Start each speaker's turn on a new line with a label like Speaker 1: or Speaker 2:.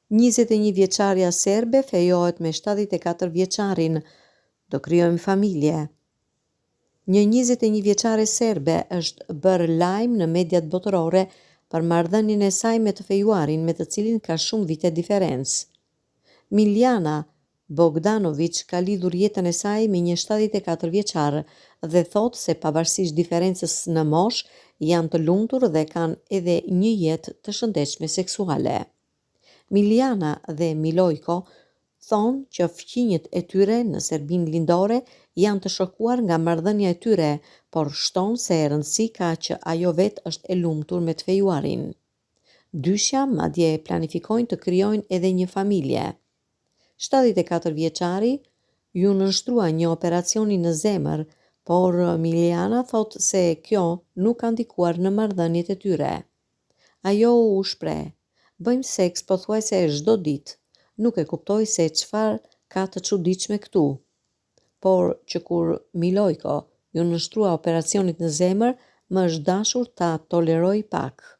Speaker 1: 21 vjeçarja serbe fejohet me 74 vjeçarin. Do krijojmë familje. Një 21 vjeçare serbe është bërë lajm në mediat botërore për marrëdhënien e saj me të fejuarin me të cilin ka shumë vite diferencë. Miljana Bogdanović ka lidhur jetën e saj me një 74 vjeçar dhe thotë se pavarësisht diferencës në moshë janë të lumtur dhe kanë edhe një jetë të shëndetshme seksuale. Miljana dhe Milojko thonë që fëmijët e tyre në Serbinë lindore janë të shokuar nga marrëdhënia e tyre, por shton se rëndësi ka që ajo vetë është e lumtur me të fejuarin. Dyshja madje planifikojnë të krijojnë edhe një familje. 74 vjeçari ju nënshtrua një operacioni në zemër, por Miljana thotë se kjo nuk ka ndikuar në marrëdhëniet e tyre. Ajo u shpreh: "Bëjmë seks pothuajse çdo ditë. Nuk e kuptoj se çfarë ka të çuditshme këtu." Por që kur Milojko ju nënshtrua operacionit në zemër, më është dashur ta toleroj pak.